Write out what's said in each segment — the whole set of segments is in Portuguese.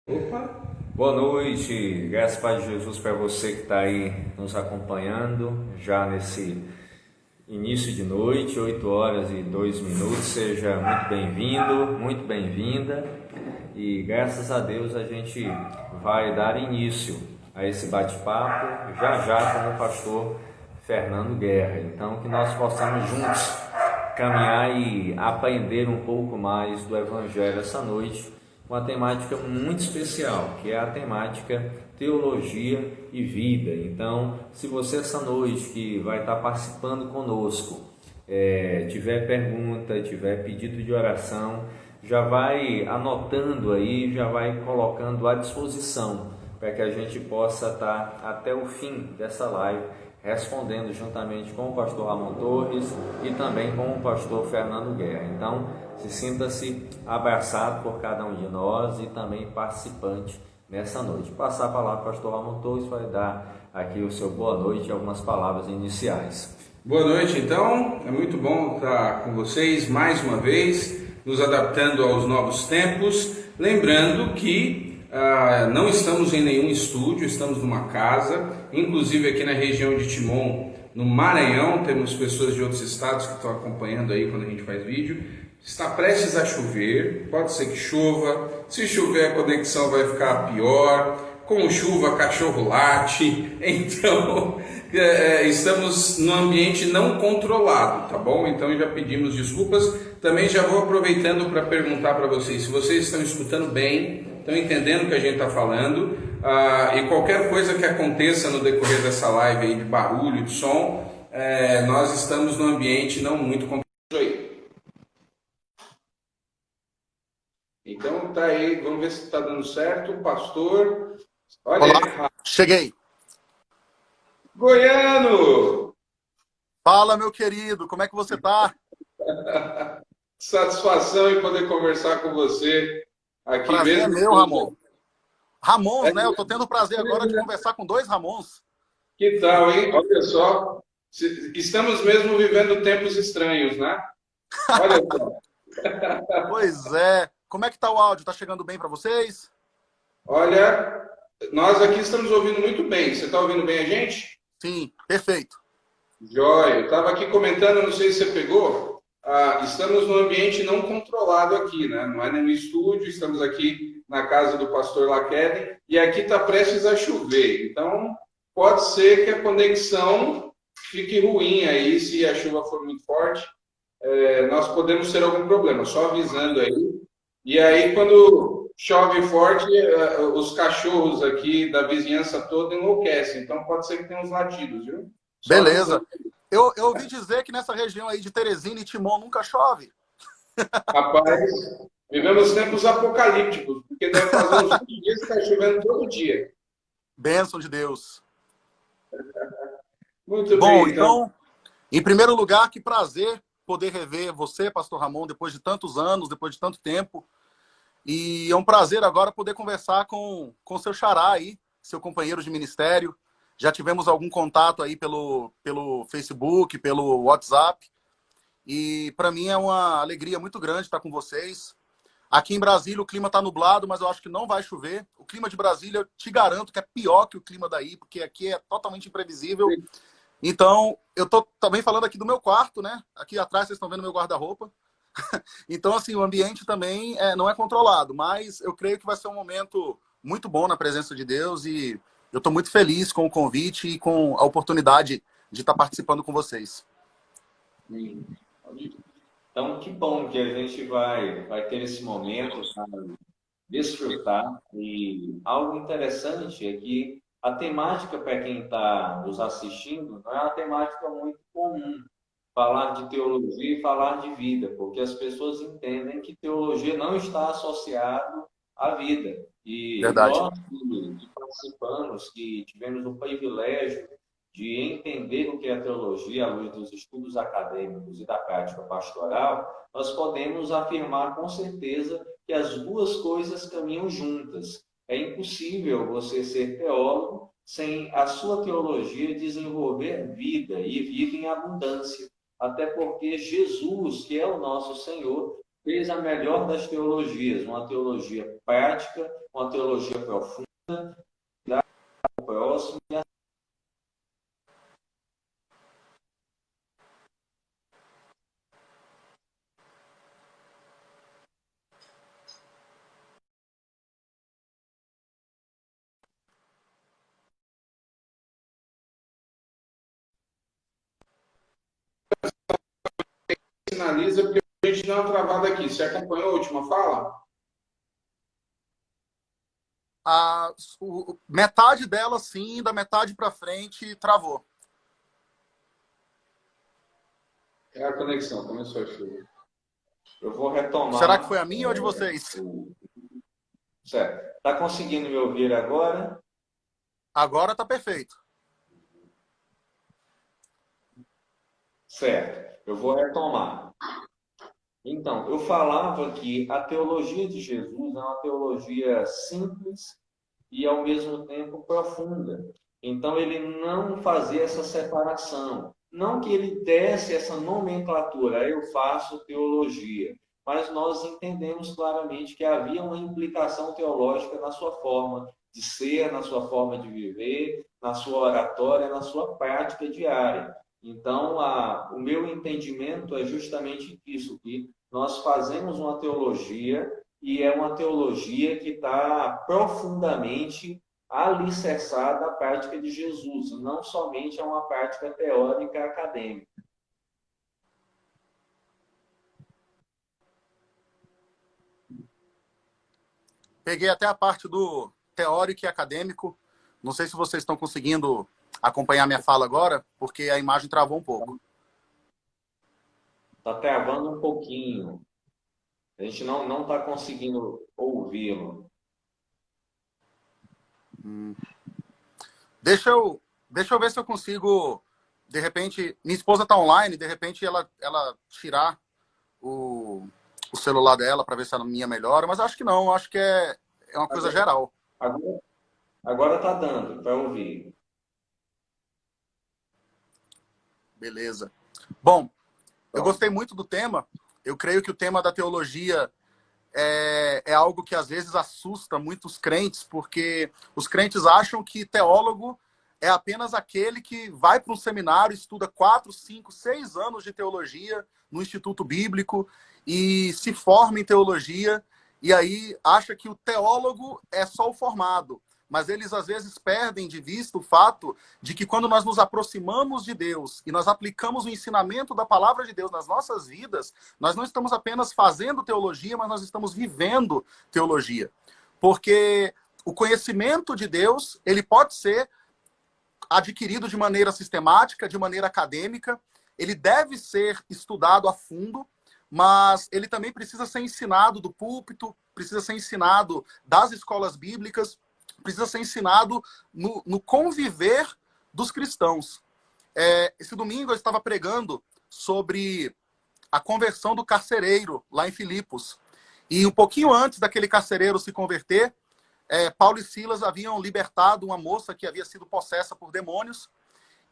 Opa! Boa noite, graças a Pai de Jesus para você que está aí nos acompanhando já nesse início de noite, 8 horas e 2 minutos. Seja muito bem-vindo, muito bem-vinda, e graças a Deus a gente vai dar início a esse bate-papo já já com o pastor Fernando Guerra. Então, que nós possamos juntos caminhar e aprender um pouco mais do Evangelho essa noite, uma temática muito especial, que é a temática teologia e vida. Então, se você essa noite que vai estar participando conosco, tiver pergunta, tiver pedido de oração, já vai anotando aí, já vai colocando à disposição, para que a gente possa estar até o fim dessa live respondendo juntamente com o pastor Ramon Torres e também com o pastor Fernando Guerra. Então, sinta-se abraçado por cada um de nós e também participante nessa noite. Passar a palavra para o pastor Ramon Torres, vai dar aqui o seu boa noite e algumas palavras iniciais. Boa noite, então. É muito bom estar com vocês mais uma vez, nos adaptando aos novos tempos. Lembrando que não estamos em nenhum estúdio, estamos numa casa, inclusive aqui na região de Timon, no Maranhão. Temos pessoas de outros estados que estão acompanhando aí quando a gente faz vídeo. Está prestes a chover, pode ser que chova. Se chover, a conexão vai ficar pior. Com chuva, cachorro late. Então, estamos num ambiente não controlado, tá bom? Então já pedimos desculpas. Também já vou aproveitando para perguntar para vocês se vocês estão escutando bem, estão entendendo o que a gente está falando, e qualquer coisa que aconteça no decorrer dessa live aí de barulho, de som, nós estamos num ambiente não muito controlado. Então tá aí, vamos ver se está dando certo. Pastor, olha. Olá, cheguei. Goiano! Fala, meu querido, como é que você tá? Satisfação em poder conversar com você aqui Prazer é mesmo. meu, Ramon. Ramons, né? Eu tô tendo o prazer agora de conversar com dois Ramons. Que tal, hein? Olha só. Estamos mesmo vivendo tempos estranhos, né? Olha só. Pois é. Como é que tá o áudio? Tá chegando bem para vocês? Olha, nós aqui estamos ouvindo muito bem. Você está ouvindo bem a gente? Sim, perfeito. Jóia. Eu estava aqui comentando, não sei se você pegou. Estamos num ambiente não controlado aqui, né? Não é nenhum estúdio, estamos aqui na casa do pastor Laqueden e aqui está prestes a chover. Então, pode ser que a conexão fique ruim aí se a chuva for muito forte. Nós podemos ter algum problema, só avisando aí. E aí, quando chove forte, os cachorros aqui da vizinhança toda enlouquecem. Então, pode ser que tenha uns latidos, viu? Só Beleza. avisando. Eu ouvi dizer que nessa região aí de Teresina e Timon nunca chove. Rapaz, vivemos tempos apocalípticos, porque deve fazer uns 20 dias que está chovendo todo dia. Bênção de Deus. Muito Bom, bem, então, em primeiro lugar, que prazer poder rever você, pastor Ramon, depois de tantos anos, depois de tanto tempo. E é um prazer agora poder conversar com seu xará aí, seu companheiro de ministério. Já tivemos algum contato aí pelo Facebook, pelo WhatsApp. E para mim é uma alegria muito grande estar com vocês. Aqui em Brasília o clima está nublado, mas eu acho que não vai chover. O clima de Brasília, eu te garanto que é pior que o clima daí, porque aqui é totalmente imprevisível. Então, eu estou também falando aqui do meu quarto, né? Aqui atrás vocês estão vendo meu guarda-roupa. Então, assim, o ambiente também não é controlado, mas eu creio que vai ser um momento muito bom na presença de Deus e eu estou muito feliz com o convite e com a oportunidade de estar participando com vocês. Então, que bom que a gente vai ter esse momento para desfrutar. E algo interessante é que a temática, para quem está nos assistindo, não é uma temática muito comum. Falar de teologia e falar de vida, porque as pessoas entendem que teologia não está associado à vida. E Verdade. nós que participamos, que tivemos o privilégio de entender o que é teologia à luz dos estudos acadêmicos e da prática pastoral, nós podemos afirmar com certeza que as duas coisas caminham juntas. É impossível você ser teólogo sem a sua teologia desenvolver vida, e vida em abundância. Até porque Jesus, que é o nosso Senhor, fez a melhor das teologias, uma teologia prática, uma teologia profunda, próximo. Finaliza, porque a gente deu uma travada aqui. Você acompanhou a última fala? Metade dela, sim, da metade para frente, travou. É a conexão, começou a chuva. Eu vou retomar. Será que foi a minha ou a de vocês? Certo. Está conseguindo me ouvir agora? Agora está perfeito. Certo. Eu vou retomar. Então, eu falava que a teologia de Jesus é uma teologia simples e, ao mesmo tempo, profunda. Então, ele não fazia essa separação. Não que ele desse essa nomenclatura, eu faço teologia, mas nós entendemos claramente que havia uma implicação teológica na sua forma de ser, na sua forma de viver, na sua oratória, na sua prática diária. Então, o meu entendimento é justamente isso, que nós fazemos uma teologia e é uma teologia que está profundamente alicerçada à prática de Jesus, não somente a uma prática teórica acadêmica. Peguei até a parte do teórico e acadêmico. Não sei se vocês estão conseguindo acompanhar minha fala agora, porque a imagem travou um pouco. Está travando um pouquinho. A gente não está conseguindo ouvi-lo. Deixa eu ver se eu consigo, de repente, minha esposa está online, de repente ela tirar o celular dela para ver se a minha melhora, mas acho que não, acho que é uma coisa geral. Agora está dando para ouvir. Beleza. Bom, eu gostei muito do tema. Eu creio que o tema da teologia é algo que às vezes assusta muitos crentes, porque os crentes acham que teólogo é apenas aquele que vai para um seminário, estuda 4, 5, 6 anos de teologia no Instituto Bíblico e se forma em teologia, e aí acha que o teólogo é só o formado. Mas eles às vezes perdem de vista o fato de que quando nós nos aproximamos de Deus e nós aplicamos o ensinamento da palavra de Deus nas nossas vidas, nós não estamos apenas fazendo teologia, mas nós estamos vivendo teologia. Porque o conhecimento de Deus, ele pode ser adquirido de maneira sistemática, de maneira acadêmica, ele deve ser estudado a fundo, mas ele também precisa ser ensinado do púlpito, precisa ser ensinado das escolas bíblicas, precisa ser ensinado no conviver dos cristãos. Esse domingo eu estava pregando sobre a conversão do carcereiro lá em Filipos. E um pouquinho antes daquele carcereiro se converter, Paulo e Silas haviam libertado uma moça que havia sido possessa por demônios.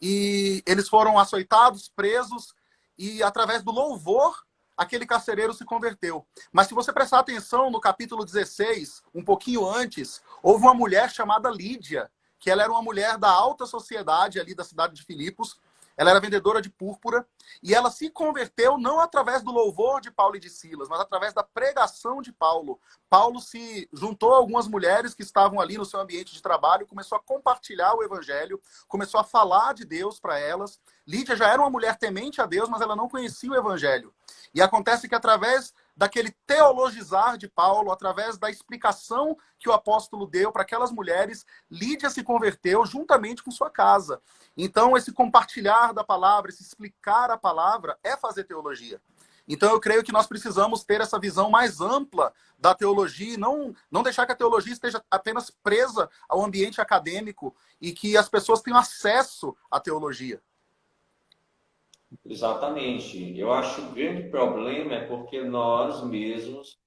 E eles foram açoitados, presos, e através do louvor, aquele carcereiro se converteu. Mas se você prestar atenção no capítulo 16, um pouquinho antes, houve uma mulher chamada Lídia, que ela era uma mulher da alta sociedade ali da cidade de Filipos. Ela era vendedora de púrpura e ela se converteu não através do louvor de Paulo e de Silas, mas através da pregação de Paulo. Paulo se juntou a algumas mulheres que estavam ali no seu ambiente de trabalho, começou a compartilhar o evangelho, começou a falar de Deus para elas. Lídia já era uma mulher temente a Deus, mas ela não conhecia o evangelho. E acontece que através daquele teologizar de Paulo, através da explicação que o apóstolo deu para aquelas mulheres, Lídia se converteu juntamente com sua casa. Então, esse compartilhar da palavra, esse explicar a palavra, é fazer teologia. Então, eu creio que nós precisamos ter essa visão mais ampla da teologia e não deixar que a teologia esteja apenas presa ao ambiente acadêmico e que as pessoas tenham acesso à teologia. Exatamente. Eu acho que o grande problema é porque nós mesmos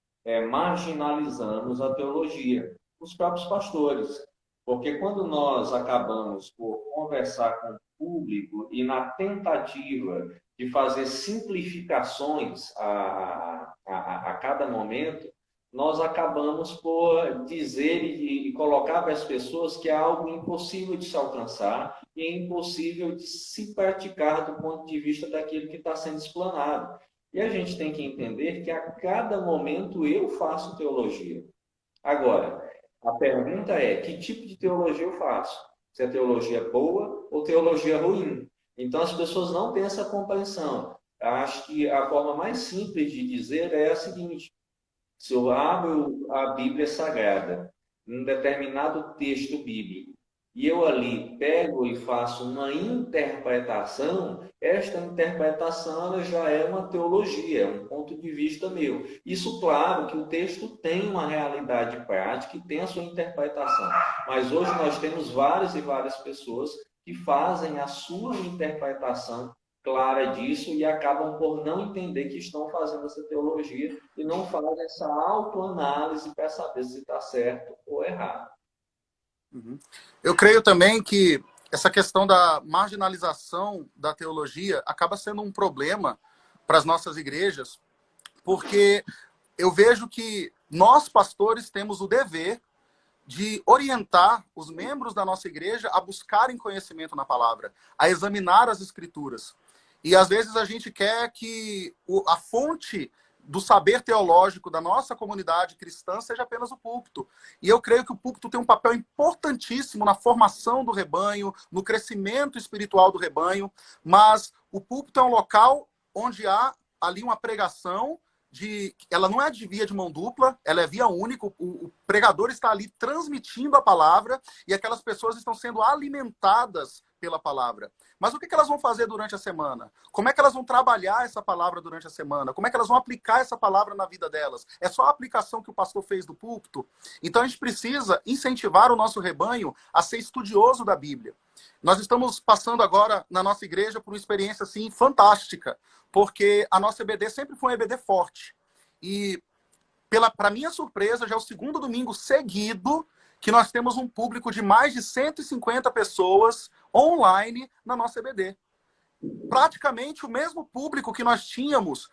marginalizamos a teologia, os próprios pastores. Porque quando nós acabamos por conversar com o público e na tentativa de fazer simplificações a cada momento, nós acabamos por dizer e colocar para as pessoas que é algo impossível de se alcançar e é impossível de se praticar do ponto de vista daquilo que está sendo explanado. E a gente tem que entender que a cada momento eu faço teologia. Agora, a pergunta é, que tipo de teologia eu faço? Se é teologia boa ou teologia ruim? Então, as pessoas não têm essa compreensão. Acho que a forma mais simples de dizer é a seguinte: se eu abro a Bíblia Sagrada, um determinado texto bíblico, e eu ali pego e faço uma interpretação, esta interpretação ela já é uma teologia, é um ponto de vista meu. Isso, claro, que o texto tem uma realidade prática e tem a sua interpretação. Mas hoje nós temos várias e várias pessoas que fazem a sua interpretação clara disso e acabam por não entender que estão fazendo essa teologia e não fazem essa autoanálise para saber se está certo ou errado. Eu creio também que essa questão da marginalização da teologia acaba sendo um problema para as nossas igrejas, porque eu vejo que nós, pastores, temos o dever de orientar os membros da nossa igreja a buscarem conhecimento na palavra, a examinar as escrituras. E às vezes a gente quer que a fonte do saber teológico da nossa comunidade cristã seja apenas o púlpito. E eu creio que o púlpito tem um papel importantíssimo na formação do rebanho, no crescimento espiritual do rebanho, mas o púlpito é um local onde há ali uma pregação ela não é de via de mão dupla, ela é via única, o pregador está ali transmitindo a palavra e aquelas pessoas estão sendo alimentadas pela palavra. Mas o que elas vão fazer durante a semana? Como é que elas vão trabalhar essa palavra durante a semana? Como é que elas vão aplicar essa palavra na vida delas? É só a aplicação que o pastor fez do púlpito? Então a gente precisa incentivar o nosso rebanho a ser estudioso da Bíblia. Nós estamos passando agora na nossa igreja por uma experiência assim fantástica, porque a nossa EBD sempre foi uma EBD forte. E, para minha surpresa, já é o segundo domingo seguido que nós temos um público de mais de 150 pessoas online na nossa EBD. Praticamente o mesmo público que nós tínhamos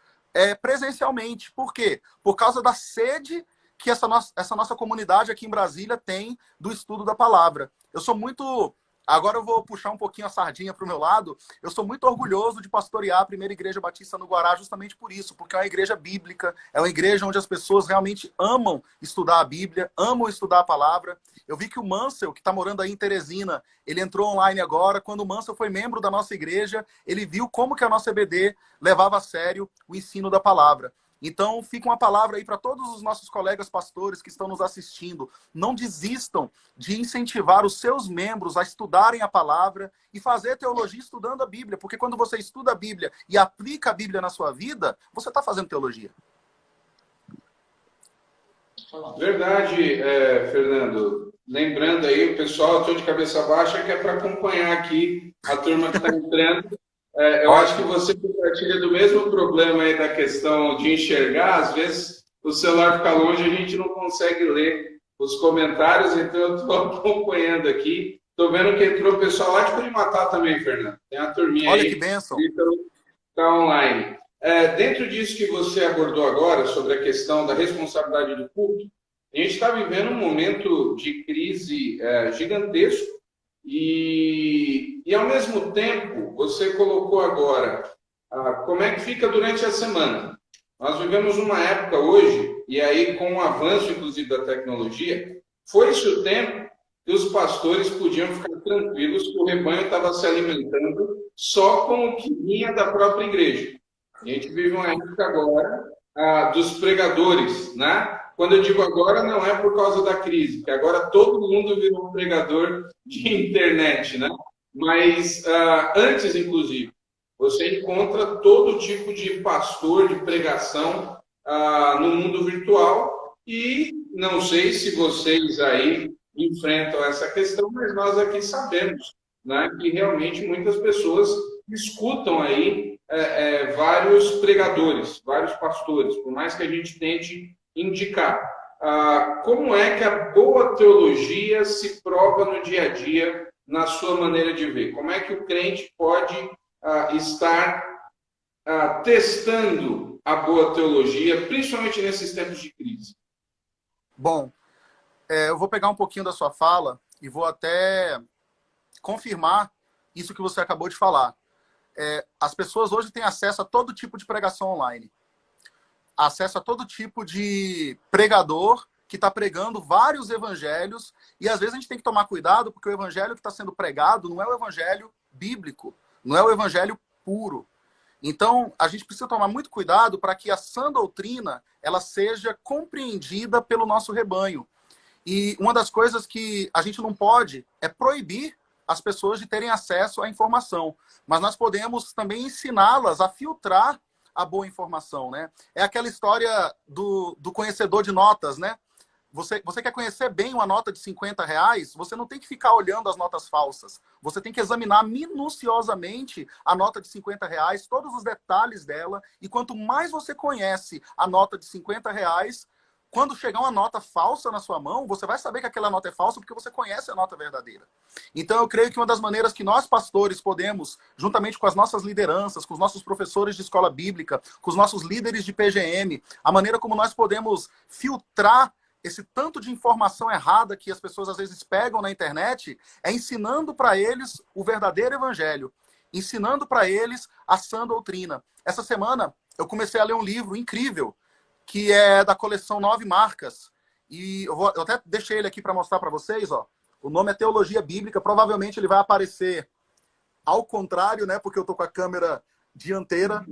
presencialmente. Por quê? Por causa da sede que essa nossa comunidade aqui em Brasília tem do estudo da palavra. Eu sou muito... Agora eu vou puxar um pouquinho a sardinha para o meu lado. Eu sou muito orgulhoso de pastorear a Primeira Igreja Batista no Guará justamente por isso, porque é uma igreja bíblica, é uma igreja onde as pessoas realmente amam estudar a Bíblia, amam estudar a palavra. Eu vi que o Mansell, que está morando aí em Teresina, ele entrou online agora. Quando o Mansell foi membro da nossa igreja, ele viu como que a nossa EBD levava a sério o ensino da palavra. Então, fica uma palavra aí para todos os nossos colegas pastores que estão nos assistindo. Não desistam de incentivar os seus membros a estudarem a palavra e fazer teologia estudando a Bíblia. Porque quando você estuda a Bíblia e aplica a Bíblia na sua vida, você está fazendo teologia. Verdade, Fernando. Lembrando aí, o pessoal, estou de cabeça baixa, que é para acompanhar aqui a turma que está entrando. Eu acho que você compartilha do mesmo problema aí da questão de enxergar. Às vezes o celular fica longe e a gente não consegue ler os comentários, então eu estou acompanhando aqui. Estou vendo que entrou o pessoal lá de Curimatá também, Fernando. Tem a turminha Olha aí. Que bênção. Que está online. Dentro disso que você abordou agora, sobre a questão da responsabilidade do púlpito, a gente está vivendo um momento de crise gigantesco. E ao mesmo tempo, você colocou agora como é que fica durante a semana. Nós vivemos uma época hoje, e aí com o avanço, inclusive, da tecnologia, foi-se o tempo que os pastores podiam ficar tranquilos que o rebanho estava se alimentando só com o que vinha da própria igreja. A gente vive uma época agora dos pregadores, né? Quando eu digo agora, não é por causa da crise, porque agora todo mundo virou um pregador de internet, né? Mas antes, inclusive, você encontra todo tipo de pastor de pregação no mundo virtual e não sei se vocês aí enfrentam essa questão, mas nós aqui sabemos, né, que realmente muitas pessoas escutam aí vários pregadores, vários pastores, por mais que a gente tente indicar. Como é que a boa teologia se prova no dia a dia, na sua maneira de ver? Como é que o crente pode estar testando a boa teologia, principalmente nesses tempos de crise? Bom, eu vou pegar um pouquinho da sua fala e vou até confirmar isso que você acabou de falar. As pessoas hoje têm acesso a todo tipo de pregação online. Acesso a todo tipo de pregador que está pregando vários evangelhos, e às vezes a gente tem que tomar cuidado, porque o evangelho que está sendo pregado não é o evangelho bíblico, não é o evangelho puro. Então, a gente precisa tomar muito cuidado para que a sã doutrina ela seja compreendida pelo nosso rebanho. E uma das coisas que a gente não pode é proibir as pessoas de terem acesso à informação, mas nós podemos também ensiná-las a filtrar a boa informação, né? É aquela história do conhecedor de notas, né? Você quer conhecer bem uma nota de R$ 50, você não tem que ficar olhando as notas falsas. Você tem que examinar minuciosamente a nota de R$ 50, todos os detalhes dela. E quanto mais você conhece a nota de R$ 50, quando chegar uma nota falsa na sua mão, você vai saber que aquela nota é falsa porque você conhece a nota verdadeira. Então, eu creio que uma das maneiras que nós, pastores, podemos, juntamente com as nossas lideranças, com os nossos professores de escola bíblica, com os nossos líderes de PGM, a maneira como nós podemos filtrar esse tanto de informação errada que as pessoas às vezes pegam na internet, é ensinando para eles o verdadeiro evangelho, ensinando para eles a sã doutrina. Essa semana, eu comecei a ler um livro incrível, que é da coleção 9 Marcas. E eu até deixei ele aqui para mostrar para vocês. Ó. O nome é Teologia Bíblica. Provavelmente ele vai aparecer ao contrário, né? Porque eu estou com a câmera dianteira.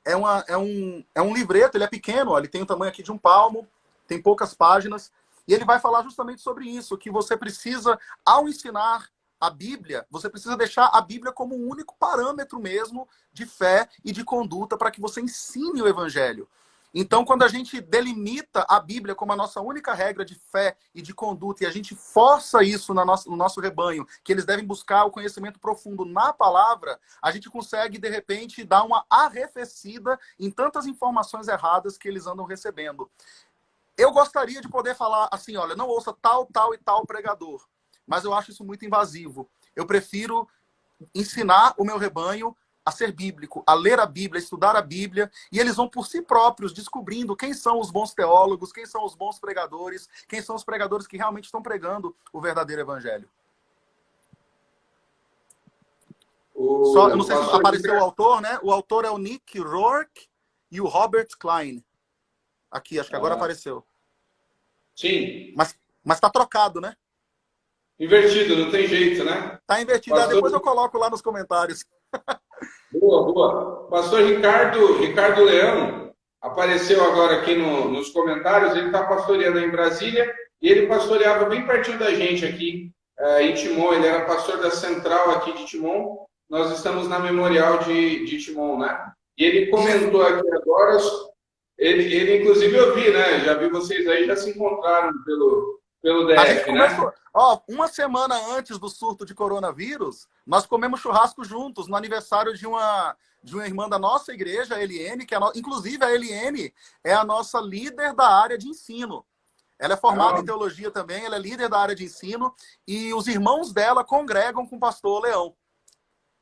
É um livreto, ele é pequeno. Ó, ele tem o tamanho aqui de um palmo. Tem poucas páginas. E ele vai falar justamente sobre isso. Que você precisa, ao ensinar a Bíblia, você precisa deixar a Bíblia como um único parâmetro mesmo de fé e de conduta para que você ensine o Evangelho. Então, quando a gente delimita a Bíblia como a nossa única regra de fé e de conduta, e a gente força isso no nosso rebanho, que eles devem buscar o conhecimento profundo na palavra, a gente consegue, de repente, dar uma arrefecida em tantas informações erradas que eles andam recebendo. Eu gostaria de poder falar assim, olha, não ouça tal, tal e tal pregador, mas eu acho isso muito invasivo. Eu prefiro ensinar o meu rebanho a ser bíblico, a ler a Bíblia, a estudar a Bíblia, e eles vão por si próprios descobrindo quem são os bons teólogos, quem são os bons pregadores, quem são os pregadores que realmente estão pregando o verdadeiro evangelho. Eu não sei se apareceu o autor, né? O autor é o Nick Rourke e o Robert Klein. Aqui, acho que agora apareceu. Sim. Mas tá trocado, né? Invertido, não tem jeito, né? Tá invertido. Pastor... Depois eu coloco lá nos comentários. Boa, boa. Pastor Ricardo Leão apareceu agora aqui nos comentários. Ele está pastoreando em Brasília e ele pastoreava bem pertinho da gente aqui em Timon. Ele era pastor da central aqui de Timon. Nós estamos na memorial de Timon, né? E ele comentou aqui agora. Ele inclusive eu vi, né? Já vi vocês aí, já se encontraram pelo DF, né? Ó, uma semana antes do surto de coronavírus, nós comemos churrasco juntos no aniversário de uma irmã da nossa igreja, a Eliene, inclusive a Eliene é a nossa líder da área de ensino. Ela é formada em teologia também, ela é líder da área de ensino, e os irmãos dela congregam com o pastor Leão.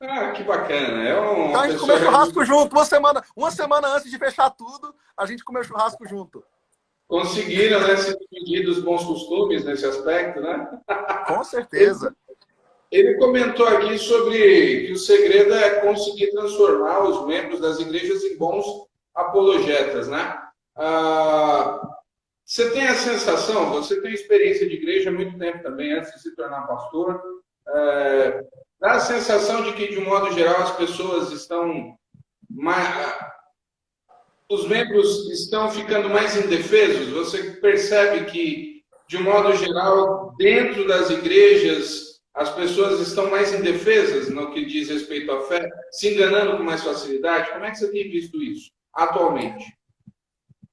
Ah, que bacana. Então a gente comeu churrasco junto, uma semana antes de fechar tudo, a gente comeu churrasco junto. Conseguiram, né, se dividir dos bons costumes nesse aspecto, né? Com certeza. Ele comentou aqui sobre que o segredo é conseguir transformar os membros das igrejas em bons apologetas, né? Você tem a sensação, você tem experiência de igreja há muito tempo também, antes de se tornar pastor, dá a sensação de que, de um modo geral, as pessoas estão os membros estão ficando mais indefesos? Você percebe que, de um modo geral, dentro das igrejas, as pessoas estão mais indefesas no que diz respeito à fé, se enganando com mais facilidade? Como é que você tem visto isso atualmente?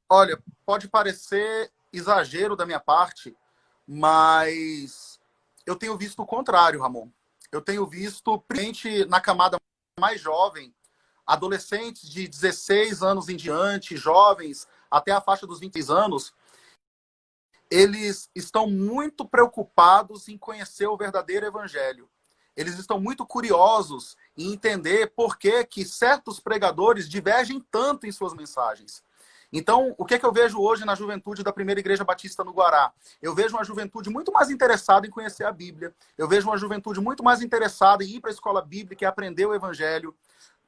Olha, pode parecer exagero da minha parte, mas eu tenho visto o contrário, Ramon. Eu tenho visto, principalmente na camada mais jovem, adolescentes de 16 anos em diante, jovens, até a faixa dos 26 anos, eles estão muito preocupados em conhecer o verdadeiro evangelho. eles estão muito curiosos em entender por que certos pregadores divergem tanto em suas mensagens. Então, o que eu vejo hoje na juventude da Primeira Igreja Batista no Guará? Eu vejo uma juventude muito mais interessada em conhecer a Bíblia. Eu vejo uma juventude muito mais interessada em ir para a escola bíblica e aprender o Evangelho.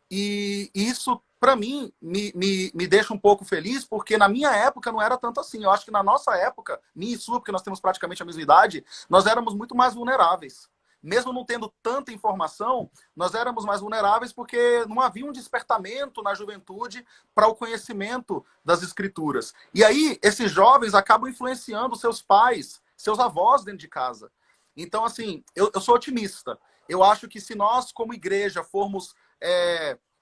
E isso, para mim, me deixa um pouco feliz, porque na minha época não era tanto assim. Eu acho que na nossa época, minha e sua, porque nós temos praticamente a mesma idade, nós éramos muito mais vulneráveis. Mesmo não tendo tanta informação, nós éramos mais vulneráveis porque não havia um despertamento na juventude para o conhecimento das Escrituras. E aí, esses jovens acabam influenciando seus pais, seus avós dentro de casa. Então, assim, eu sou otimista. Eu acho que se nós, como igreja, formos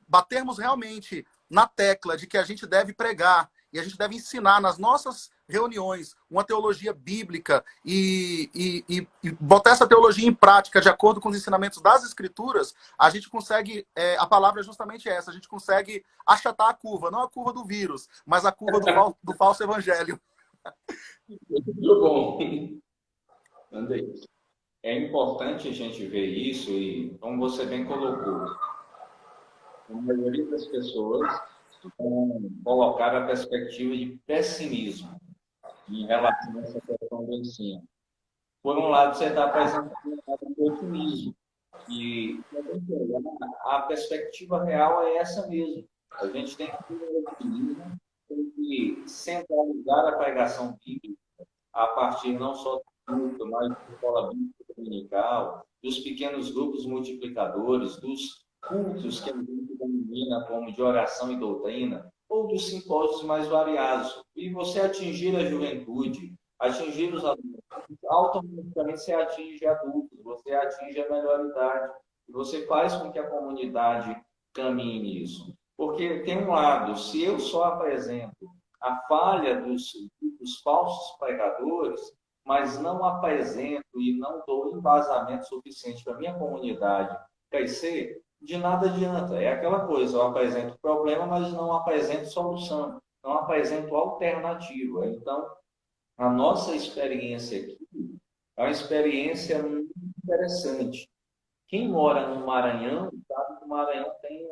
batermos realmente na tecla de que a gente deve pregar e a gente deve ensinar nas nossas reuniões uma teologia bíblica e botar essa teologia em prática de acordo com os ensinamentos das Escrituras, a gente consegue, a palavra é justamente essa, a gente consegue achatar a curva, não a curva do vírus, mas a curva do falso evangelho. Muito bom. Andrei. É importante a gente ver isso e, como você bem colocou, a maioria das pessoas vão colocar a perspectiva de pessimismo em relação a essa questão do ensino. Por um lado, você está apresentando um lado de otimismo, e a perspectiva real é essa mesmo. A gente tem que ter um otimismo, tem que centralizar a pregação bíblica a partir não só do culto, mas da escola bíblica dominical, dos pequenos grupos multiplicadores, dos cultos que a gente denomina como de oração e doutrina, ou dos simpósios mais variados. E você atingir a juventude, atingir os adultos, automaticamente você atinge adultos, você atinge a melhor idade, e você faz com que a comunidade caminhe nisso. Porque tem um lado, se eu só apresento a falha dos falsos pregadores, mas não apresento e não dou embasamento suficiente para a minha comunidade crescer, de nada adianta. É aquela coisa, eu apresento problema, mas não apresento solução, não apresento alternativa. Então, a nossa experiência aqui é uma experiência muito interessante. Quem mora no Maranhão sabe que o Maranhão tem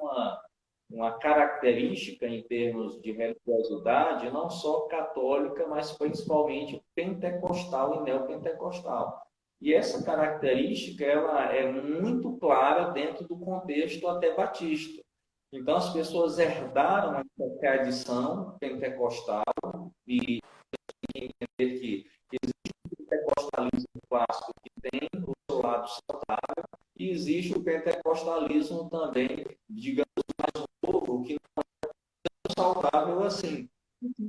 uma característica em termos de religiosidade, não só católica, mas principalmente pentecostal e neopentecostal. E essa característica ela é muito clara dentro do contexto até batista. Então, as pessoas herdaram essa tradição pentecostal e entender que existe o pentecostalismo clássico que tem o seu lado saudável e existe o pentecostalismo também, digamos, mais novo, que não é tão saudável assim.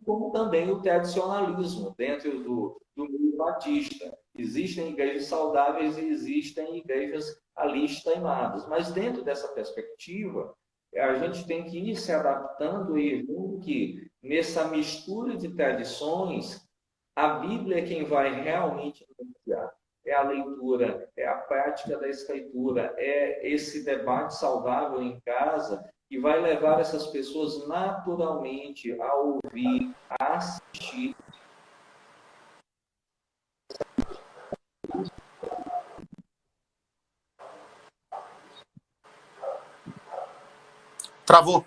Como também o tradicionalismo dentro do meio batista. Existem igrejas saudáveis e existem igrejas ali extremadas. Mas dentro dessa perspectiva, a gente tem que ir se adaptando e vendo que nessa mistura de tradições, a Bíblia é quem vai realmente influenciar. É a leitura, é a prática da Escritura, é esse debate saudável em casa que vai levar essas pessoas naturalmente a ouvir, a assistir. Travou.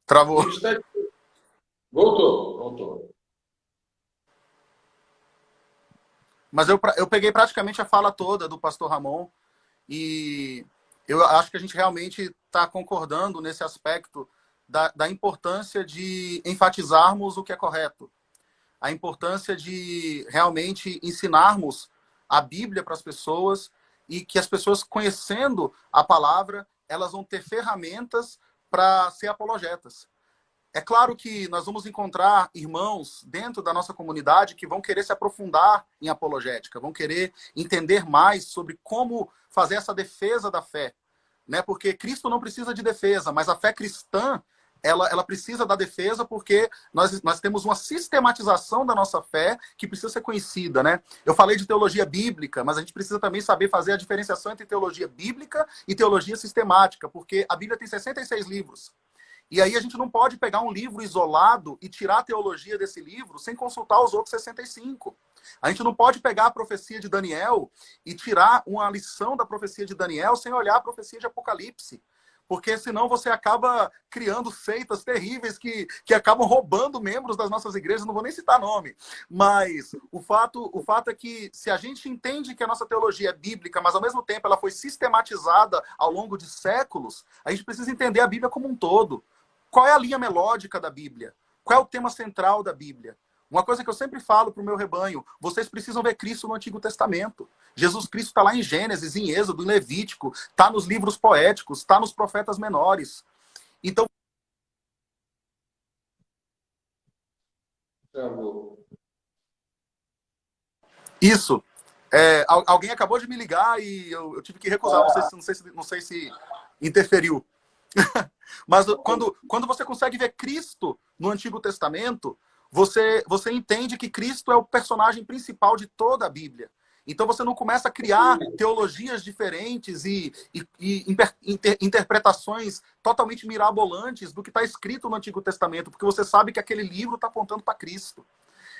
Travou. Voltou. Mas eu peguei praticamente a fala toda do pastor Ramon e eu acho que a gente realmente está concordando nesse aspecto da importância de enfatizarmos o que é correto. A importância de realmente ensinarmos a Bíblia para as pessoas e que as pessoas, conhecendo a palavra, elas vão ter ferramentas para ser apologetas. É claro que nós vamos encontrar irmãos dentro da nossa comunidade que vão querer se aprofundar em apologética, vão querer entender mais sobre como fazer essa defesa da fé, né? Porque Cristo não precisa de defesa, mas a fé cristã, ela precisa da defesa porque nós temos uma sistematização da nossa fé que precisa ser conhecida, né? Eu falei de teologia bíblica, mas a gente precisa também saber fazer a diferenciação entre teologia bíblica e teologia sistemática, porque a Bíblia tem 66 livros. E aí a gente não pode pegar um livro isolado e tirar a teologia desse livro sem consultar os outros 65. A gente não pode pegar a profecia de Daniel e tirar uma lição da profecia de Daniel sem olhar a profecia de Apocalipse. Porque senão você acaba criando seitas terríveis que acabam roubando membros das nossas igrejas. Não vou nem citar nome. Mas o fato é que se a gente entende que a nossa teologia é bíblica, mas ao mesmo tempo ela foi sistematizada ao longo de séculos, a gente precisa entender a Bíblia como um todo. Qual é a linha melódica da Bíblia? Qual é o tema central da Bíblia? Uma coisa que eu sempre falo para o meu rebanho, vocês precisam ver Cristo no Antigo Testamento. Jesus Cristo está lá em Gênesis, em Êxodo, em Levítico, está nos livros poéticos, está nos profetas menores. Então... Isso. Alguém acabou de me ligar e eu tive que recusar, não sei se interferiu. Mas quando você consegue ver Cristo no Antigo Testamento, você entende que Cristo é o personagem principal de toda a Bíblia. Então você não começa a criar teologias diferentes e interpretações totalmente mirabolantes do que está escrito no Antigo Testamento, porque você sabe que aquele livro está apontando para Cristo.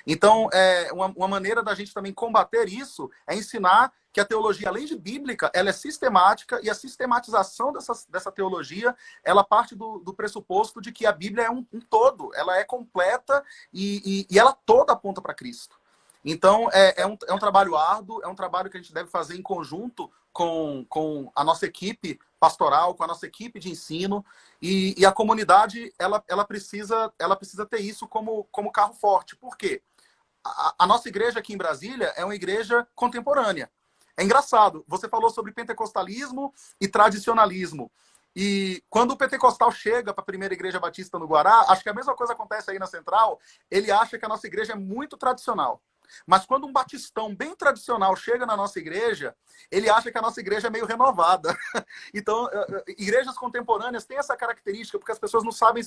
Então, uma maneira da gente também combater isso é ensinar que a teologia, além de bíblica, ela é sistemática, e a sistematização dessa teologia, ela parte do pressuposto de que a Bíblia é um todo, ela é completa e ela toda aponta para Cristo. Então, é um trabalho árduo, é um trabalho que a gente deve fazer em conjunto com a nossa equipe pastoral, com a nossa equipe de ensino, e a comunidade, ela precisa ter isso como carro forte. Por quê? A nossa igreja aqui em Brasília é uma igreja contemporânea. É engraçado, você falou sobre pentecostalismo e tradicionalismo. E quando o pentecostal chega para a primeira igreja batista no Guará, acho que a mesma coisa acontece aí na Central, ele acha que a nossa igreja é muito tradicional. Mas quando um batistão bem tradicional chega na nossa igreja, ele acha que a nossa igreja é meio renovada. Então, igrejas contemporâneas têm essa característica, porque as pessoas não sabem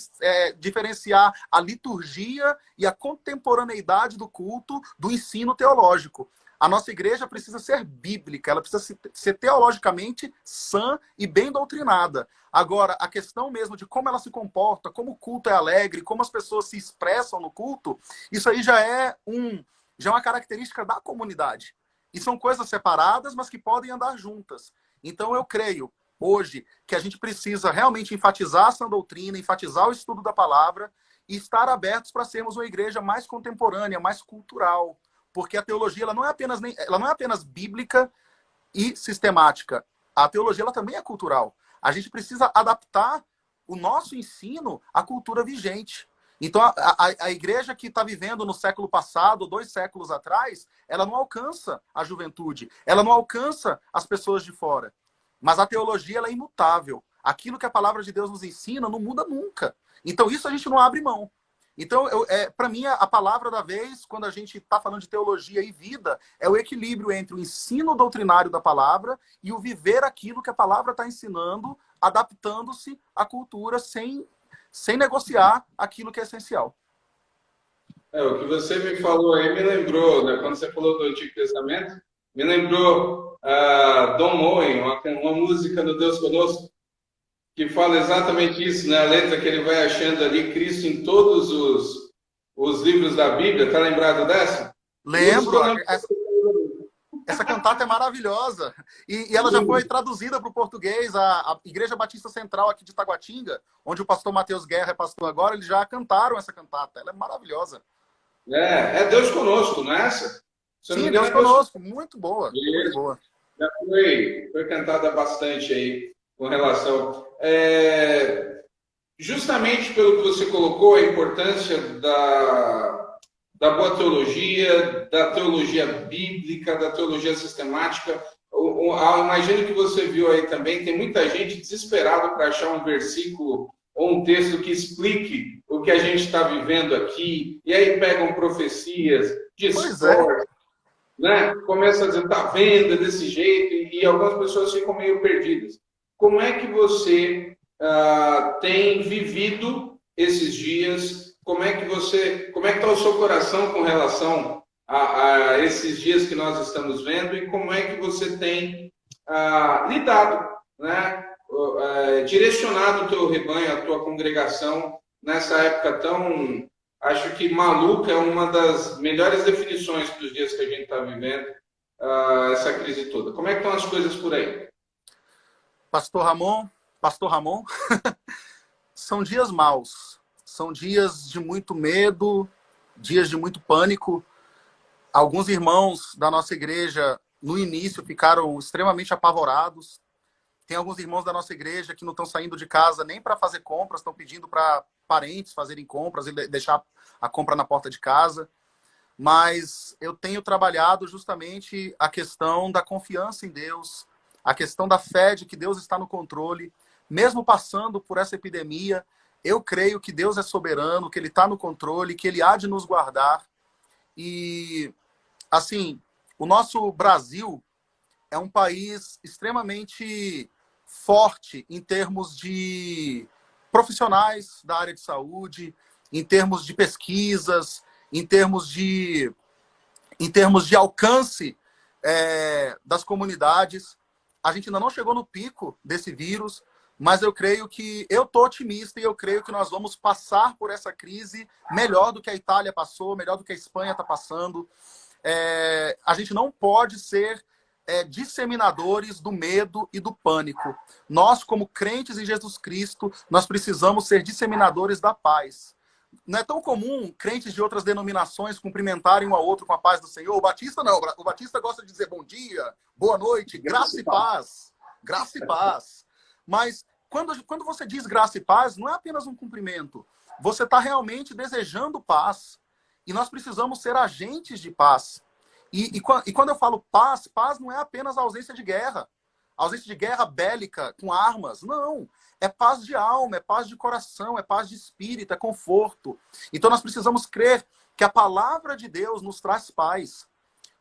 diferenciar a liturgia e a contemporaneidade do culto do ensino teológico. A nossa igreja precisa ser bíblica, ela precisa ser teologicamente sã e bem doutrinada. Agora, a questão mesmo de como ela se comporta, como o culto é alegre, como as pessoas se expressam no culto, isso aí já é uma característica da comunidade. E são coisas separadas, mas que podem andar juntas. Então, eu creio, hoje, que a gente precisa realmente enfatizar a sã doutrina, enfatizar o estudo da palavra e estar abertos para sermos uma igreja mais contemporânea, mais cultural. Porque a teologia ela não é apenas bíblica e sistemática. A teologia ela também é cultural. A gente precisa adaptar o nosso ensino à cultura vigente. Então, a igreja que está vivendo no século passado, 2 séculos atrás, ela não alcança a juventude, ela não alcança as pessoas de fora. Mas a teologia ela é imutável. Aquilo que a palavra de Deus nos ensina não muda nunca. Então, isso a gente não abre mão. Então, para mim, a palavra da vez, quando a gente está falando de teologia e vida, é o equilíbrio entre o ensino doutrinário da palavra e o viver aquilo que a palavra está ensinando, adaptando-se à cultura sem negociar aquilo que é essencial. O que você me falou aí me lembrou, né? Quando você falou do Antigo Testamento, me lembrou Don Moen, uma música do Deus Conosco, que fala exatamente isso, né? A letra que ele vai achando ali, Cristo em todos os livros da Bíblia. Tá lembrado dessa? Lembro. Essa cantata é maravilhosa. E ela já foi traduzida para o português. A Igreja Batista Central aqui de Taguatinga, onde o pastor Matheus Guerra é pastor agora, eles já cantaram essa cantata. Ela é maravilhosa. É Deus Conosco, não é essa? Sim, Deus Conosco. Muito boa. Muito boa. Já foi cantada bastante aí com relação... justamente pelo que você colocou, a importância da boa teologia, da teologia bíblica, da teologia sistemática. Imagino que você viu aí também, tem muita gente desesperada para achar um versículo ou um texto que explique o que a gente está vivendo aqui, e aí pegam profecias, distorcem, né? Começam a dizer, está vendo desse jeito, e algumas pessoas ficam meio perdidas. Como é que você tem vivido esses dias? Como é que está o seu coração com relação a esses dias que nós estamos vendo, e como é que você tem lidado, né? Direcionado o teu rebanho, a tua congregação nessa época tão Acho que maluco é uma das melhores definições para os dias que a gente está vivendo, essa crise toda. Como é que estão as coisas por aí? Pastor Ramon, são dias maus, são dias de muito medo, dias de muito pânico. Alguns irmãos da nossa igreja, no início, ficaram extremamente apavorados. Tem alguns irmãos da nossa igreja que não estão saindo de casa nem para fazer compras, estão pedindo para parentes fazerem compras e deixar a compra na porta de casa. Mas eu tenho trabalhado justamente a questão da confiança em Deus, a questão da fé de que Deus está no controle. Mesmo passando por essa epidemia, eu creio que Deus é soberano, que Ele está no controle, que Ele há de nos guardar. E, assim, o nosso Brasil é um país extremamente forte em termos de profissionais da área de saúde, em termos de pesquisas, em termos de alcance das comunidades. A gente ainda não chegou no pico desse vírus, mas eu estou otimista e eu creio que nós vamos passar por essa crise melhor do que a Itália passou, melhor do que a Espanha está passando. A gente não pode ser disseminadores do medo e do pânico. Nós, como crentes em Jesus Cristo, nós precisamos ser disseminadores da paz. Não é tão comum crentes de outras denominações cumprimentarem um ao outro com a paz do Senhor. O Batista não. O Batista gosta de dizer bom dia, boa noite, graça e paz. Graça e paz. Mas quando você diz graça e paz, não é apenas um cumprimento. Você está realmente desejando paz. E nós precisamos ser agentes de paz. E quando eu falo paz, paz não é apenas a ausência de guerra. A ausência de guerra bélica com armas. Não. É paz de alma, é paz de coração, é paz de espírito, é conforto. Então nós precisamos crer que a palavra de Deus nos traz paz.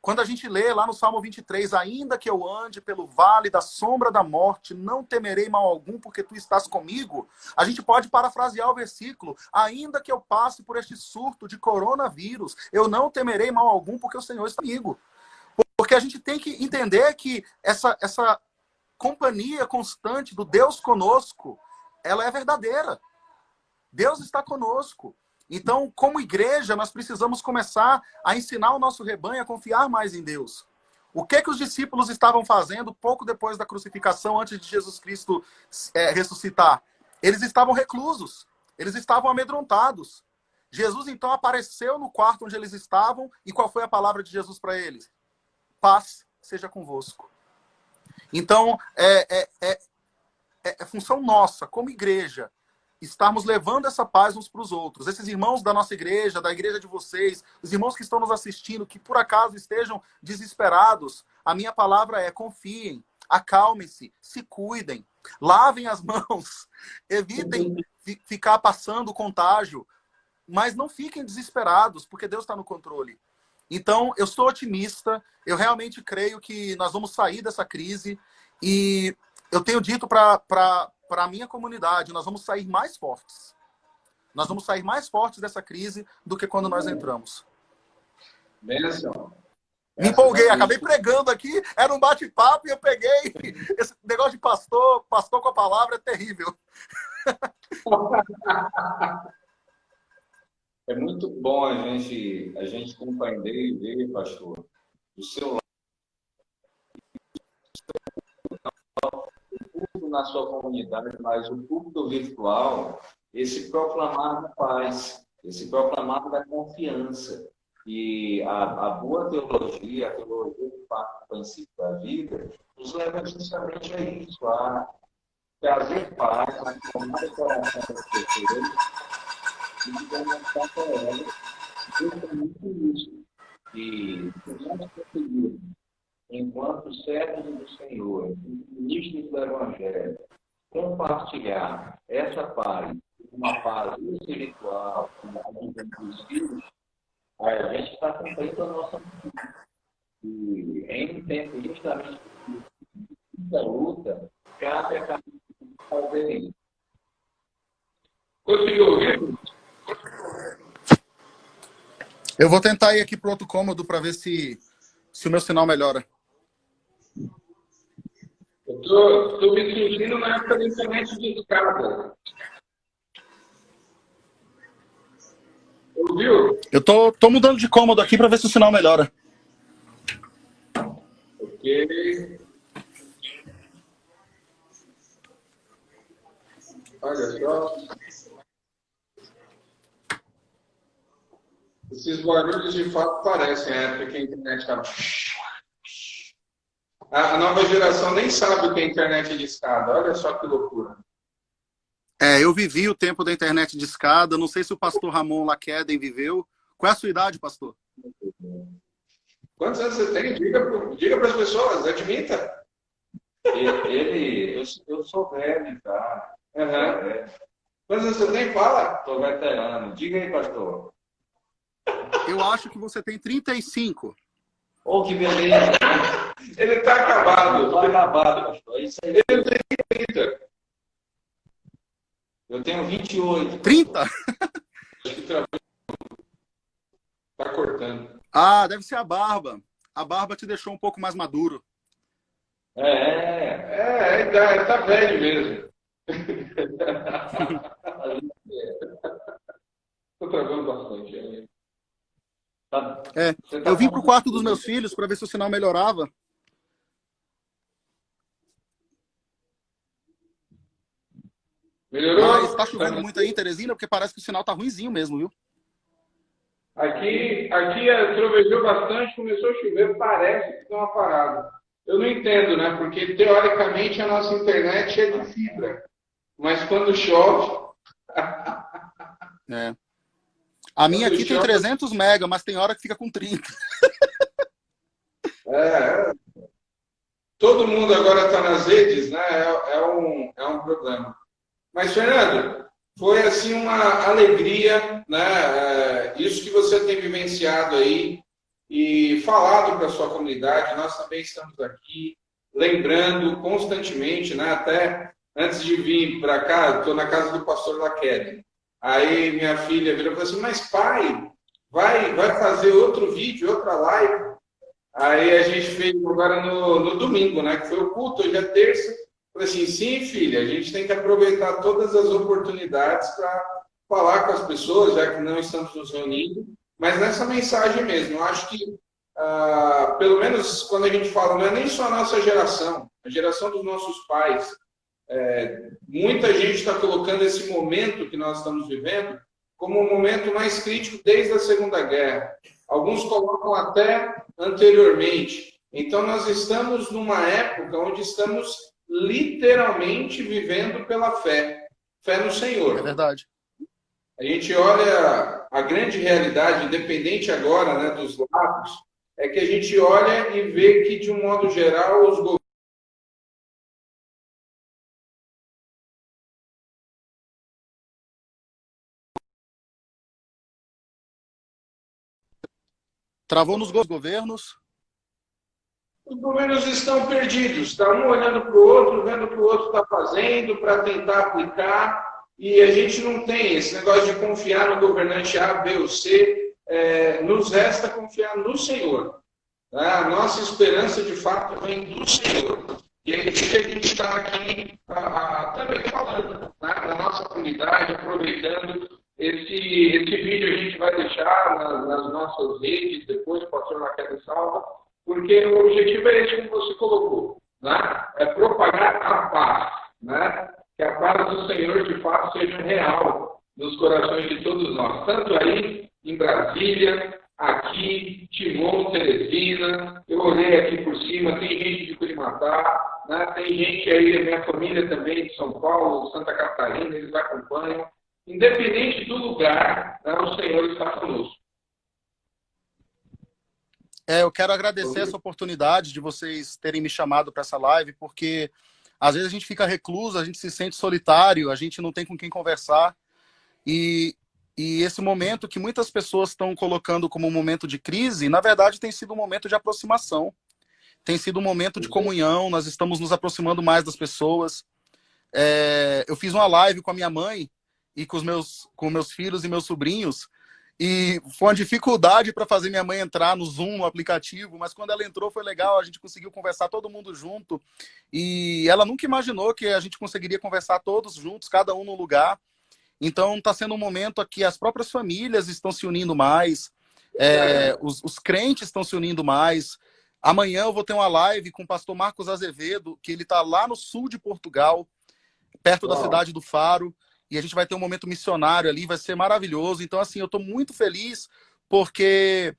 Quando a gente lê lá no Salmo 23, ainda que eu ande pelo vale da sombra da morte, não temerei mal algum, porque tu estás comigo. A gente pode parafrasear o versículo, ainda que eu passe por este surto de coronavírus, eu não temerei mal algum, porque o Senhor está comigo. Porque a gente tem que entender que essa companhia constante do Deus conosco, ela é verdadeira. Deus está conosco. Então, como igreja, nós precisamos começar a ensinar o nosso rebanho a confiar mais em Deus. O que os discípulos estavam fazendo pouco depois da crucificação, antes de Jesus Cristo ressuscitar? Eles estavam reclusos, eles estavam amedrontados. Jesus, então, apareceu no quarto onde eles estavam, e qual foi a palavra de Jesus para eles? Paz seja convosco. Então, é função nossa, como igreja, estarmos levando essa paz uns para os outros. Esses irmãos da nossa igreja, da igreja de vocês, os irmãos que estão nos assistindo, que por acaso estejam desesperados, a minha palavra é: confiem, acalmem-se, se cuidem, lavem as mãos, evitem ficar passando contágio, mas não fiquem desesperados, porque Deus está no controle. Então, eu sou otimista, eu realmente creio que nós vamos sair dessa crise, e eu tenho dito para a minha comunidade, nós vamos sair mais fortes. Nós vamos sair mais fortes dessa crise do que quando nós entramos. Benção. Me empolguei, acabei pregando aqui, era um bate-papo e eu peguei. Esse negócio de pastor com a palavra é terrível. É muito bom a gente compreender e ver, pastor, o seu lado na sua comunidade, mas o púlpito virtual, esse proclamar da paz, esse proclamar da confiança. E a boa teologia, a teologia que parte do princípio da vida, nos leva justamente a isso, a trazer paz, a formar o coração das pessoas e demonstrar para elas justamente isso. E nós conseguimos, enquanto servos do Senhor, ministros do Evangelho, compartilhar essa paz, uma paz espiritual, uma vida dos filhos, a gente está cumprindo a nossa missão. E em tempo justamente da luta, cabe a cada um fazer isso. Conseguiu? Eu vou tentar ir aqui para outro cômodo para ver se o meu sinal melhora. Eu tô me sentindo na época da internet de escada. Eu Viu? Eu tô mudando de cômodo aqui para ver se o sinal melhora. Ok. Olha só. Esses barulhos de fato parecem a época que a internet estava. A nova geração nem sabe o que é internet de escada. Olha só que loucura. Eu vivi o tempo da internet de escada. Não sei se o pastor Ramon Laqueden viveu. Qual é a sua idade, pastor? Quantos anos você tem? Diga para as pessoas, admita. Eu sou velho, tá? Uhum. Quantos anos você tem? Fala. Sou veterano. Diga aí, pastor. Eu acho que você tem 35. Oh, que beleza. Ele está acabado. Estou acabado, pastor. É isso aí. Ele tem 30. Eu tenho 28. 30? Acho que tá cortando. Ah, deve ser a barba. A barba te deixou um pouco mais maduro. Tá velho mesmo. Tô travando bastante. Eu vim pro quarto dos meus filhos para ver se o sinal melhorava. Melhorou? Mas tá chovendo muito aí em Teresina, porque parece que o sinal tá ruinzinho mesmo, viu? Aqui trovejou bastante, começou a chover, parece que deu uma parada. Eu não entendo, né? Porque teoricamente a nossa internet é de fibra. Mas quando chove. A minha aqui tem 300 mega, mas tem hora que fica com 30. Todo mundo agora está nas redes, né? É um problema. Mas, Fernando, foi assim uma alegria, né? Isso que você tem vivenciado aí e falado para a sua comunidade. Nós também estamos aqui lembrando constantemente, né? Até antes de vir para cá, estou na casa do pastor Laqueden. Aí minha filha virou e falou assim, mas pai, vai fazer outro vídeo, outra live. Aí a gente fez agora no domingo, né? Que foi o culto, hoje é terça. Falei assim, sim, filha, a gente tem que aproveitar todas as oportunidades para falar com as pessoas, já que não estamos nos reunindo, mas nessa mensagem mesmo. Eu acho que, pelo menos quando a gente fala, não é nem só a nossa geração, a geração dos nossos pais. Muita gente está colocando esse momento que nós estamos vivendo como o momento mais crítico desde a Segunda Guerra. Alguns colocam até anteriormente. Então, nós estamos numa época onde estamos literalmente vivendo pela fé no Senhor. É verdade. A gente olha a grande realidade, independente agora, né, dos lados, é que a gente olha e vê que, de um modo geral, os governos Travou nos governos. Os governos estão perdidos, está um olhando para o outro, vendo o que o outro está fazendo para tentar aplicar, e a gente não tem esse negócio de confiar no governante A, B ou C, nos resta confiar no Senhor. A nossa esperança, de fato, vem do Senhor. E é isso que a gente está aqui também falando, né? Na nossa comunidade, aproveitando esse vídeo a gente vai deixar nas nossas redes, depois o pastor Laqueden salva, porque o objetivo é esse que você colocou, né? É propagar a paz, né? Que a paz do Senhor, de fato, seja real nos corações de todos nós, tanto aí em Brasília, aqui, Timon, Teresina, eu olhei aqui por cima, tem gente de Curimatá, né? Tem gente aí, a minha família também de São Paulo, Santa Catarina, eles acompanham. Independente do lugar, né, o Senhor está conosco. Eu quero agradecer essa oportunidade de vocês terem me chamado para essa live, porque às vezes a gente fica recluso, a gente se sente solitário, a gente não tem com quem conversar. E esse momento que muitas pessoas estão colocando como um momento de crise, na verdade tem sido um momento de aproximação. Tem sido um momento de comunhão, nós estamos nos aproximando mais das pessoas. Eu fiz uma live com a minha mãe e com meus filhos e meus sobrinhos, e foi uma dificuldade para fazer minha mãe entrar no Zoom, no aplicativo, mas quando ela entrou foi legal, a gente conseguiu conversar todo mundo junto, e ela nunca imaginou que a gente conseguiria conversar todos juntos, cada um num lugar, Então está sendo um momento aqui, as próprias famílias estão se unindo mais, os crentes estão se unindo mais. Amanhã eu vou ter uma live com o pastor Marcos Azevedo, que ele está lá no sul de Portugal, perto da cidade do Faro, e a gente vai ter um momento missionário ali, vai ser maravilhoso. Então, assim, eu estou muito feliz, porque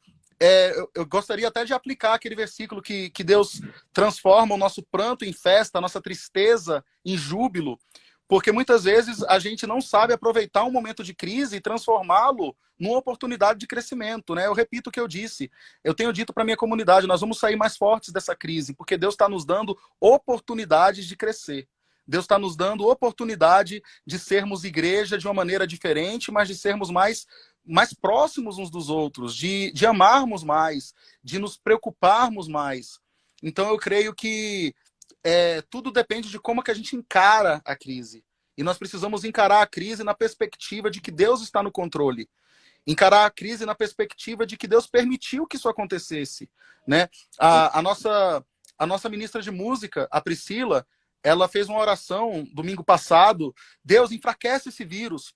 eu gostaria até de aplicar aquele versículo que Deus transforma o nosso pranto em festa, a nossa tristeza em júbilo, porque muitas vezes a gente não sabe aproveitar um momento de crise e transformá-lo numa oportunidade de crescimento, né? Eu repito o que eu disse. Eu tenho dito para minha comunidade, nós vamos sair mais fortes dessa crise, porque Deus está nos dando oportunidades de crescer. Deus está nos dando oportunidade de sermos igreja de uma maneira diferente, mas de sermos mais próximos uns dos outros, de amarmos mais, de nos preocuparmos mais. Então eu creio que tudo depende de como que a gente encara a crise. E nós precisamos encarar a crise na perspectiva de que Deus está no controle. Encarar a crise na perspectiva de que Deus permitiu que isso acontecesse, né? A nossa ministra de música, a Priscila, ela fez uma oração domingo passado: Deus, enfraquece esse vírus.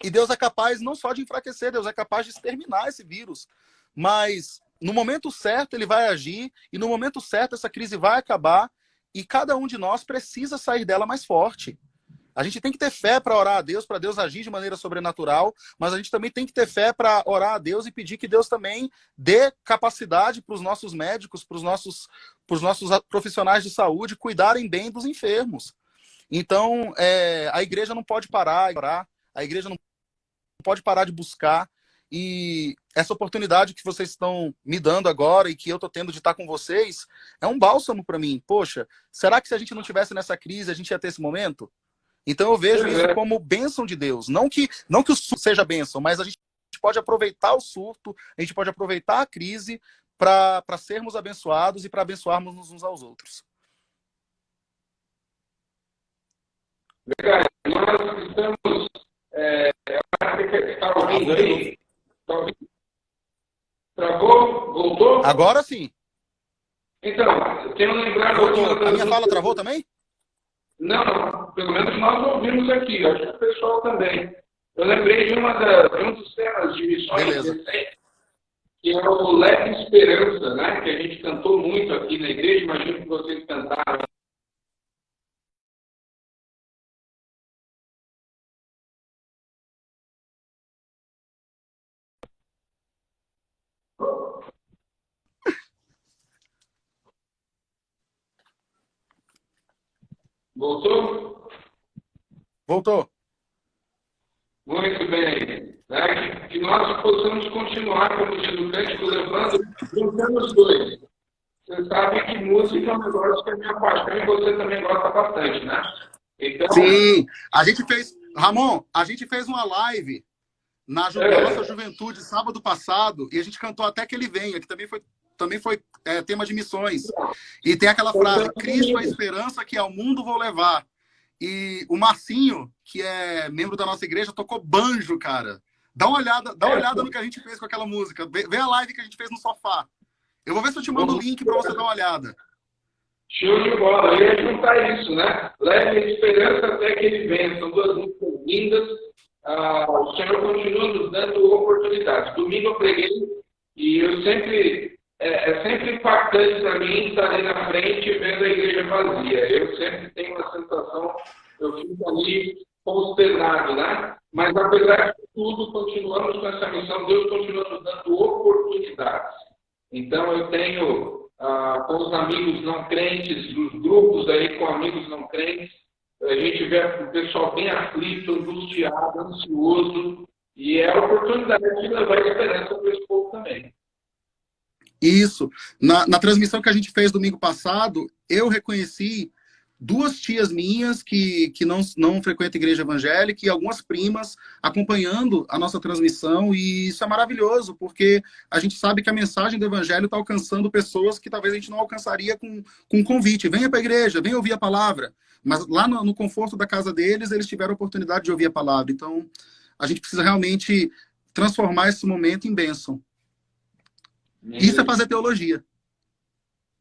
E Deus é capaz não só de enfraquecer, Deus é capaz de exterminar esse vírus. Mas no momento certo ele vai agir, e no momento certo essa crise vai acabar, e cada um de nós precisa sair dela mais forte. A gente tem que ter fé para orar a Deus, para Deus agir de maneira sobrenatural, mas a gente também tem que ter fé para orar a Deus e pedir que Deus também dê capacidade para os nossos médicos, para os nossos profissionais de saúde cuidarem bem dos enfermos. Então, a igreja não pode parar de orar, a igreja não pode parar de buscar, e essa oportunidade que vocês estão me dando agora e que eu estou tendo de estar com vocês é um bálsamo para mim. Poxa, será que se a gente não tivesse nessa crise, a gente ia ter esse momento? Então eu vejo isso como bênção de Deus. Não que o surto seja bênção, mas a gente pode aproveitar o surto, a gente pode aproveitar a crise para sermos abençoados e para abençoarmos uns aos outros. Legal. Nós estamos... Está ouvindo aí? Está ouvindo? Travou? Voltou? Agora sim. Então, tenho lembrado... A minha fala travou também? Não, pelo menos nós ouvimos aqui, acho que o pessoal também. Eu lembrei de um dos temas de missões recentes, que é o Leve Esperança, né? Que a gente cantou muito aqui na igreja, imagino que vocês cantaram. Voltou? Voltou. Muito bem. Né? Que nós possamos continuar, como diz o cântico, juntando os dois. Você sabe que música é um negócio que é minha paixão e você também gosta bastante, né? Então... Sim, a gente fez... Ramon, a gente fez uma live na nossa juventude sábado passado e a gente cantou Até Que Ele Venha, que também foi tema de missões. E tem aquela frase: Cristo é a esperança que ao mundo vou levar. E o Marcinho, que é membro da nossa igreja, tocou banjo, cara. Dá uma olhada no que a gente fez com aquela música. Vê a live que a gente fez no sofá. Eu vou ver se eu te mando o link para você dar uma olhada. Show de bola. Eu ia juntar isso, né? Leve a esperança até que ele venha. São duas músicas lindas. O Senhor continua nos dando oportunidades. Domingo eu preguei e eu sempre... É sempre impactante para mim estar ali na frente vendo a igreja vazia. Eu sempre tenho uma sensação, eu fico ali consternado, né? Mas apesar de tudo, continuamos com essa missão, Deus continua nos dando oportunidades. Então eu tenho com os amigos não crentes, dos grupos aí com amigos não crentes, a gente vê o pessoal bem aflito, angustiado, ansioso, e é a oportunidade de levar esperança para esse povo também. Isso. Na transmissão que a gente fez domingo passado, eu reconheci duas tias minhas que não frequentam igreja evangélica e algumas primas acompanhando a nossa transmissão, e isso é maravilhoso, porque a gente sabe que a mensagem do evangelho está alcançando pessoas que talvez a gente não alcançaria com um convite. Venha para a igreja, venha ouvir a palavra. Mas lá no conforto da casa deles, eles tiveram a oportunidade de ouvir a palavra. Então, a gente precisa realmente transformar esse momento em bênção. Isso é fazer teologia.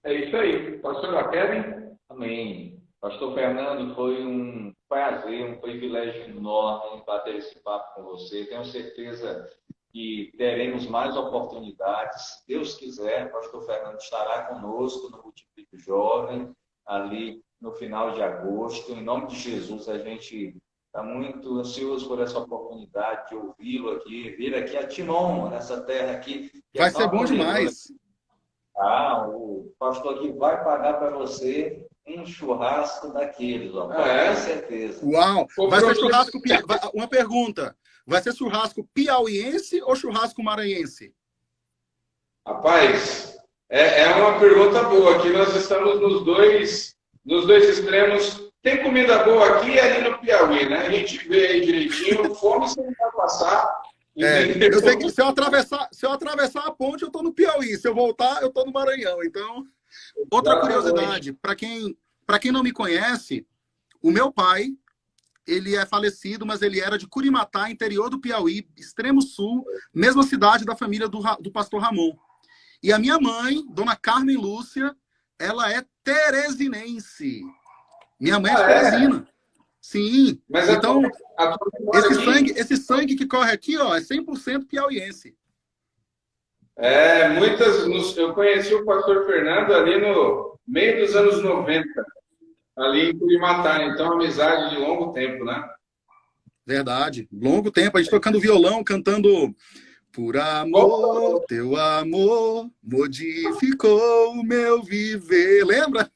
É isso aí. Pastor Kevin? Amém. Pastor Fernando, foi um prazer, um privilégio enorme bater esse papo com você. Tenho certeza que teremos mais oportunidades. Se Deus quiser, o pastor Fernando estará conosco no Multiplique Jovem, ali no final de agosto. Em nome de Jesus, a gente está muito ansioso por essa oportunidade de ouvi-lo aqui, vir aqui a Timon, nessa terra aqui. Vai ser bom demais. O pastor aqui vai pagar para você um churrasco daqueles, ó, com certeza. Uau! Vai ser churrasco... Uma pergunta. Vai ser churrasco piauiense ou churrasco maranhense? Rapaz, é uma pergunta boa. Aqui nós estamos nos dois extremos. Tem comida boa aqui e ali no Piauí, né? A gente vê aí direitinho, fome você não vai passar. Eu sei que se eu atravessar a ponte, eu tô no Piauí. Se eu voltar, eu tô no Maranhão. Então, outra curiosidade, para quem não me conhece, o meu pai, ele é falecido, mas ele era de Curimatá, interior do Piauí, extremo sul, mesma cidade da família do pastor Ramon. E a minha mãe, dona Carmen Lúcia, ela é teresinense. Minha mãe é teresina. Sim. Mas então, esse sangue que corre aqui, ó, é 100% piauiense. Eu conheci o pastor Fernando ali no meio dos anos 90, ali em Curimatá. Então, amizade de longo tempo, né? Verdade. Longo tempo. A gente tocando violão, cantando... Por amor, teu amor modificou o meu viver. Lembra?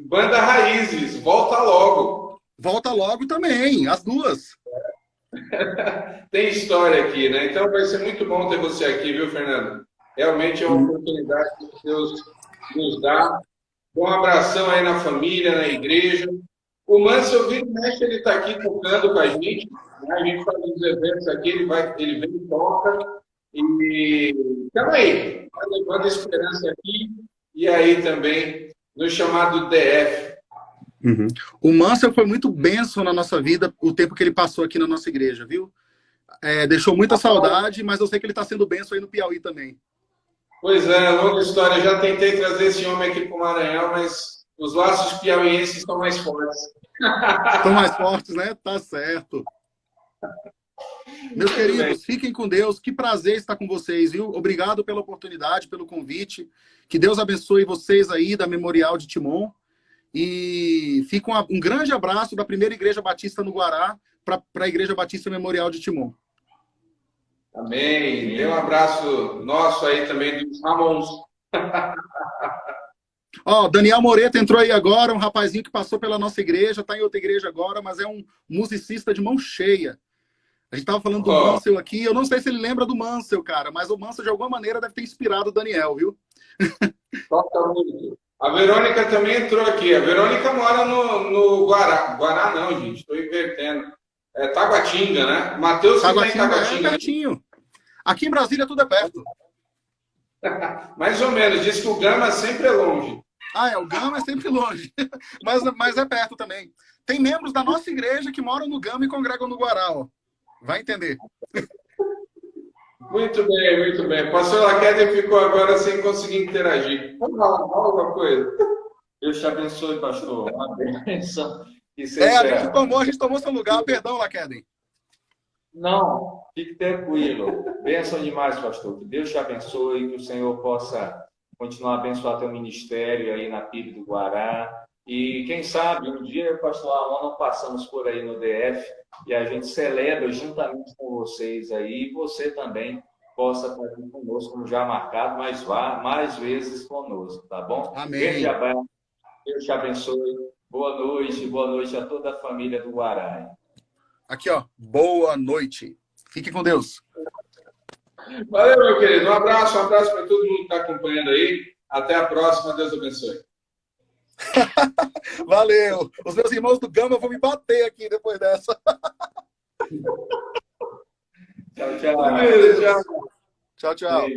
Banda Raízes, volta logo. Volta logo também, as duas. Tem história aqui, né? Então vai ser muito bom ter você aqui, viu, Fernando? Realmente é uma oportunidade que Deus nos dá. Um abração aí na família, na igreja. O Manso, eu vi que ele está aqui tocando com a gente. Né? A gente faz uns eventos aqui, ele vem e toca. E calma aí, está levando esperança aqui. E aí também no chamado DF. Uhum. O Mansell foi muito bênção na nossa vida o tempo que ele passou aqui na nossa igreja, viu? Deixou muita saudade, mas eu sei que ele está sendo bênção aí no Piauí também. Pois é, longa história. Eu já tentei trazer esse homem aqui para o Maranhão, mas os laços piauienses estão mais fortes. Estão mais fortes, né? Tá certo. Meus queridos, fiquem com Deus. Que prazer estar com vocês, viu? Obrigado pela oportunidade, pelo convite. Que Deus abençoe vocês aí da Memorial de Timon. E fica um grande abraço da primeira Igreja Batista no Guará para a Igreja Batista Memorial de Timon. Amém. Dê um abraço nosso aí também dos Ramons. Daniel Moreto entrou aí agora, um rapazinho que passou pela nossa igreja, está em outra igreja agora, mas é um musicista de mão cheia. A gente estava falando do Mansell aqui, eu não sei se ele lembra do Mansell, cara, mas o Mansell de alguma maneira deve ter inspirado o Daniel, viu? Toca muito. A Verônica também entrou aqui. A Verônica mora no Guará. Guará não, gente, estou invertendo. É Taguatinga, né? Matheus que tem Taguatinga. É pertinho. Aqui em Brasília tudo é perto. Mais ou menos. Diz que o Gama sempre é longe. O Gama é sempre longe. mas é perto também. Tem membros da nossa igreja que moram no Gama e congregam no Guará, ó. Vai entender. Muito bem, muito bem. O pastor Laquete ficou agora sem conseguir interagir. Vamos falar alguma coisa? Deus te abençoe, pastor. Uma bênção. A gente tomou seu lugar. Perdão, Laquete. Não, fique tranquilo. Bênção demais, pastor. Que Deus te abençoe, que o Senhor possa continuar a abençoar teu ministério aí na PIB do Guará. E quem sabe, um dia eu e o pastor Ramon não passamos por aí no DF e a gente celebra juntamente com vocês aí, e você também possa estar aqui conosco, como já marcado, mas vá mais vezes conosco, tá bom? Amém. Grande abraço, Deus te abençoe, boa noite a toda a família do Guará. Aqui, ó, boa noite. Fique com Deus. Valeu, meu querido, um abraço para todo mundo que está acompanhando aí, até a próxima, Deus abençoe. Valeu. Os meus irmãos do Gama vão me bater aqui depois dessa. Tchau, tchau. Tchau, tchau.